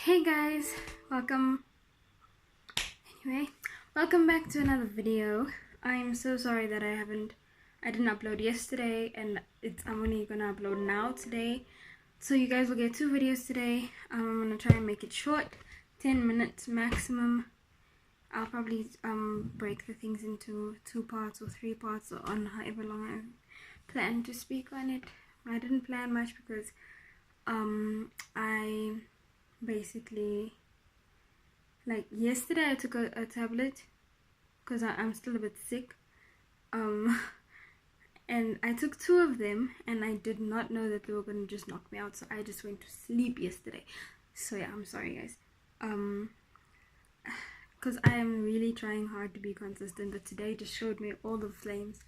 Hey guys, welcome. Anyway, welcome back to another video. I'm so sorry that I didn't upload yesterday, and I'm only gonna upload now today. So you guys will get 2 videos today. I'm gonna try and make it short, 10 minutes maximum. I'll probably break the things into 2 parts or 3 parts, or on however long I plan to speak on it. I didn't plan much because I basically, like, yesterday I took a tablet because I'm still a bit sick, and I took 2 of them, and I did not know that they were going to just knock me out, so I just went to sleep yesterday. So yeah, I'm sorry guys, because I am really trying hard to be consistent, but today just showed me all the flames.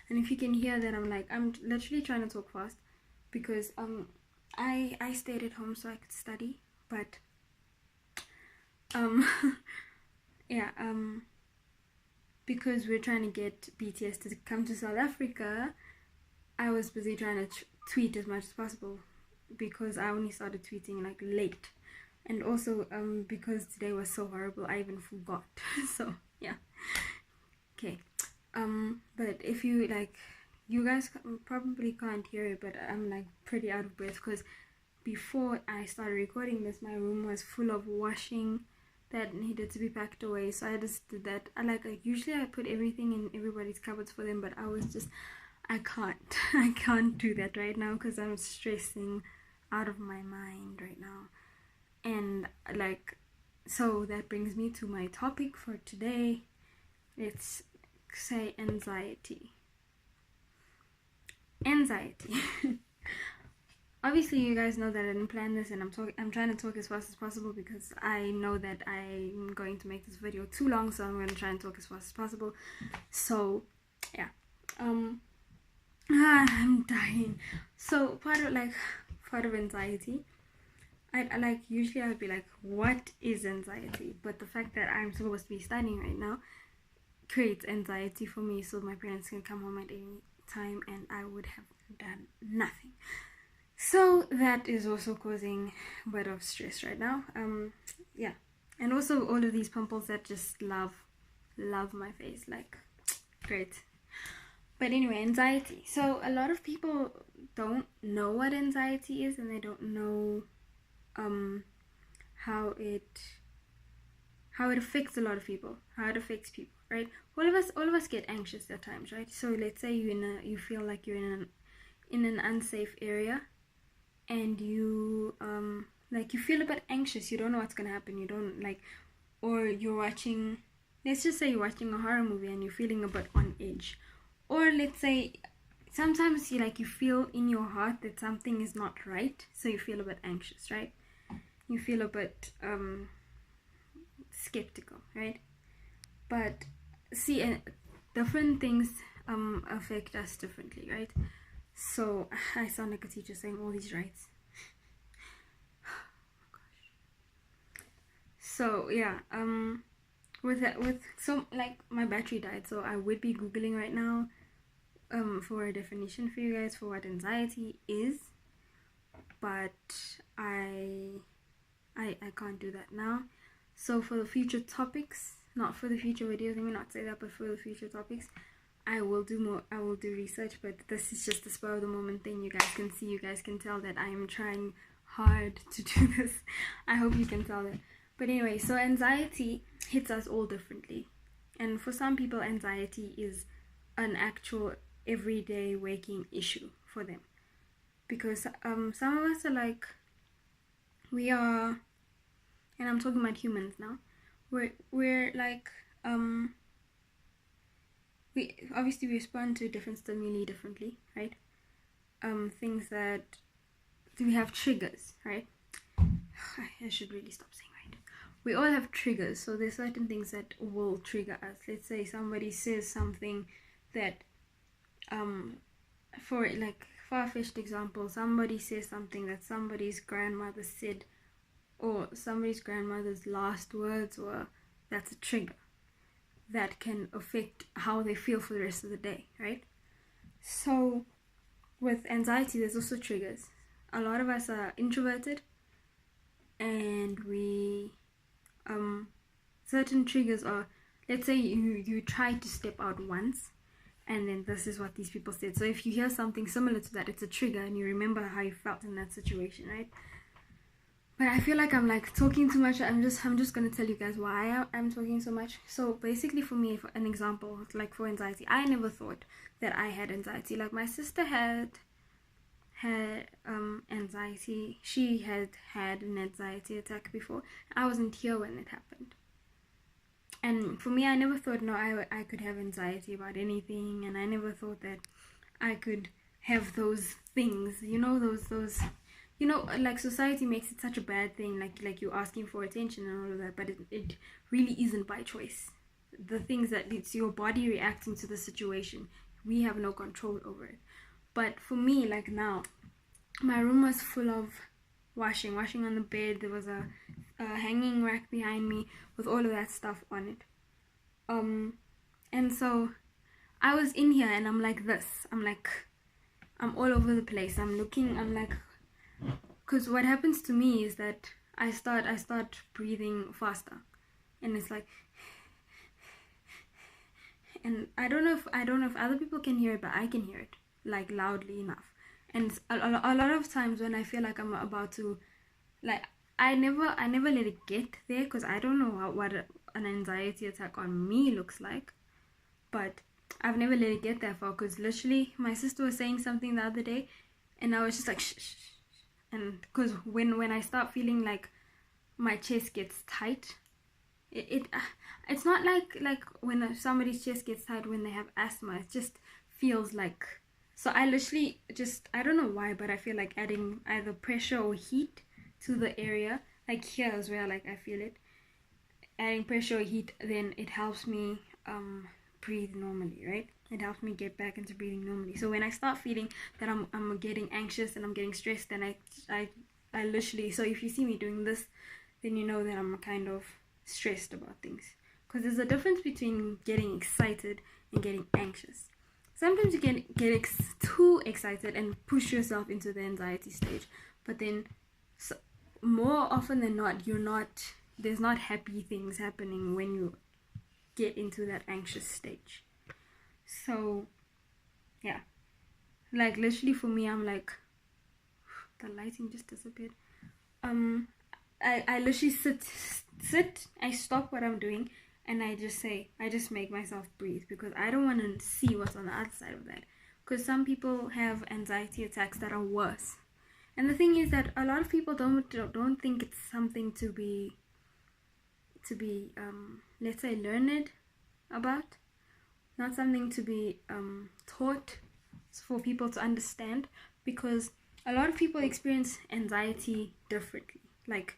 And if you can hear that, I'm literally trying to talk fast because I stayed at home so I could study, but yeah, because we're trying to get BTS to come to South Africa, I was busy trying to tweet as much as possible because I only started tweeting like late, and also because today was so horrible I even forgot. So yeah, okay. But if you you guys probably can't hear it, but I'm like pretty out of breath because before I started recording this, my room was full of washing that needed to be packed away, so I just did that. Usually I put everything in everybody's cupboards for them, but I can't do that right now because I'm stressing out of my mind right now. And so that brings me to my topic for today. Let's say anxiety. Obviously, you guys know that I didn't plan this, and I'm trying to talk as fast as possible because I know that I'm going to make this video too long, so I'm going to try and talk as fast as possible. So, yeah. I'm dying. So part of anxiety, I usually I would be like, what is anxiety? But the fact that I'm supposed to be studying right now creates anxiety for me, so my parents can come home at any time and I would have done nothing. So that is also causing a bit of stress right now. Yeah, and also all of these pimples that just love my face, like, great. But anyway, anxiety. So a lot of people don't know what anxiety is, and they don't know how it affects a lot of people, how it affects people, right? All of us get anxious at times, right? So let's say you feel like you're in an unsafe area, and you you feel a bit anxious, you don't know what's gonna happen, you don't or you're watching, let's just say you're watching a horror movie and you're feeling a bit on edge, or let's say sometimes you feel in your heart that something is not right, so you feel a bit anxious, right? You feel a bit skeptical, right? But see, different things affect us differently, right? So I sound like a teacher saying all these rights. Oh gosh. So yeah, so my battery died, so I would be googling right now for a definition for you guys for what anxiety is, but I can't do that now. So for the future topics, not for the future videos, let me not say that, but for the future topics, I will do research. But this is just the spur of the moment thing. You guys can tell that I am trying hard to do this. I hope you can tell that. But anyway, so anxiety hits us all differently, and for some people anxiety is an actual everyday waking issue for them, because some of us are we are, and I'm talking about humans now, we're we obviously respond to different stimuli differently, right? Things that we have triggers, right? I should really stop saying right. We all have triggers, so there's certain things that will trigger us. Let's say somebody says something that for far-fetched example, somebody says something that somebody's grandmother said, or somebody's grandmother's last words were, that's a trigger that can affect how they feel for the rest of the day, right? So with anxiety, there's also triggers. A lot of us are introverted, and we certain triggers are, let's say you try to step out once, and then this is what these people said. So if you hear something similar to that, it's a trigger, and you remember how you felt in that situation, right? But I feel like I'm like talking too much. I'm just gonna tell you guys why I'm talking so much. So basically, for me, for an example, like for anxiety, I never thought that I had anxiety. Like my sister had anxiety. She had an anxiety attack before. I wasn't here when it happened. And for me, I never thought I could have anxiety about anything, and I never thought that I could have those things. You know, those. You know, like society makes it such a bad thing, like you asking for attention and all of that, but it really isn't by choice. The things that it's your body reacting to the situation, we have no control over it. But for me, like now, my room was full of washing on the bed. There was a hanging rack behind me with all of that stuff on it. And so I was in here and I'm like this. I'm all over the place. I'm like, because what happens to me is that I start breathing faster, and it's like, and I don't know if other people can hear it, but I can hear it like loudly enough. And a lot of times when I feel like I'm about to, like, I never let it get there, because I don't know what an anxiety attack on me looks like, but I've never let it get that far, because literally my sister was saying something the other day, and I was just like, shh, shh, shh. And because when I start feeling like my chest gets tight, it's not like when somebody's chest gets tight when they have asthma. It just feels like, so I literally just, I don't know why, but I feel like adding either pressure or heat to the area, like here as well, like I feel it, adding pressure or heat, then it helps me breathe normally, right? It helps me get back into breathing normally. So when I start feeling that I'm getting anxious and I'm getting stressed, then I literally, so if you see me doing this, then you know that I'm kind of stressed about things, because there's a difference between getting excited and getting anxious. Sometimes you can get too excited and push yourself into the anxiety stage, but then more often than not, there's not happy things happening when you get into that anxious stage. So yeah, like literally for me, I'm like, the lighting just disappeared. I literally sit, I stop what I'm doing, and I just make myself breathe, because I don't want to see what's on the other side of that, because some people have anxiety attacks that are worse. And the thing is that a lot of people don't think it's something to be let's say learned about, not something to be taught for people to understand, because a lot of people experience anxiety differently. Like,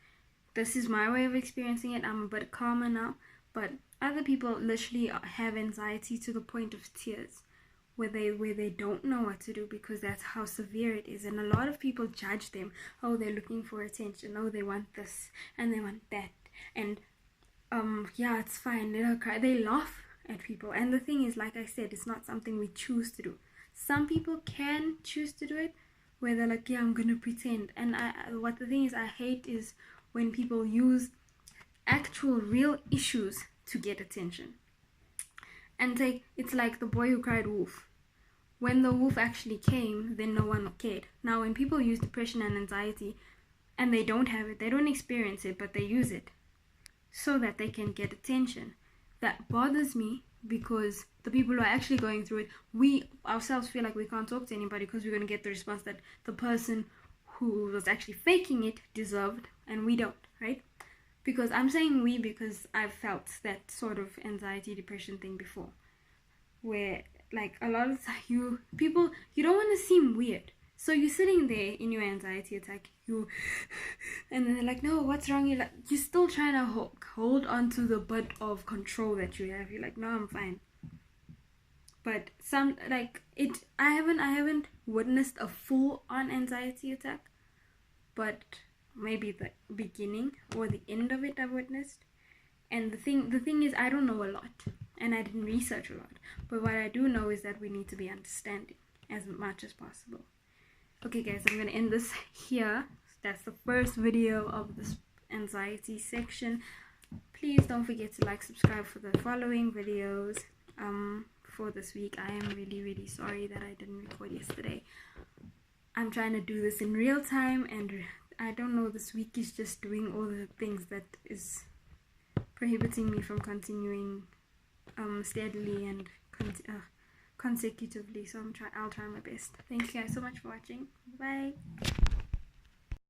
this is my way of experiencing it. I'm a bit calmer now, but other people literally have anxiety to the point of tears, where they don't know what to do, because that's how severe it is. And a lot of people judge them. Oh, they're looking for attention. Oh, they want this and they want that, and yeah, it's fine, let her cry. They laugh at people. And the thing is, like I said, it's not something we choose to do. Some people can choose to do it, where they're like, yeah, I'm gonna pretend. And what the thing is, I hate is when people use actual real issues to get attention. And it's like the boy who cried wolf. When the wolf actually came, then no one cared. Now when people use depression and anxiety and they don't have it, they don't experience it, but they use it so that they can get attention, that bothers me, because the people who are actually going through it, we ourselves feel like we can't talk to anybody, because we're going to get the response that the person who was actually faking it deserved, and we don't, right? Because I'm saying we, because I've felt that sort of anxiety, depression thing before, where like a lot of you don't want to seem weird, so you're sitting there in your anxiety attack, and then they're like, no, what's wrong? You're still trying to hold on to the bit of control that you have. You're like, no, I'm fine. But I haven't witnessed a full-on anxiety attack, but maybe the beginning or the end of it I've witnessed. And the thing is, I don't know a lot, and I didn't research a lot, but what I do know is that we need to be understanding as much as possible. Okay guys, I'm gonna end this here. That's the first video of this anxiety section. Please don't forget to like, subscribe for the following videos for this week. I am really sorry that I didn't record yesterday. I'm trying to do this in real time, and I don't know, this week is just doing all the things that is prohibiting me from continuing steadily and consecutively. So I'll try my best. Thank you guys so much for watching. Bye.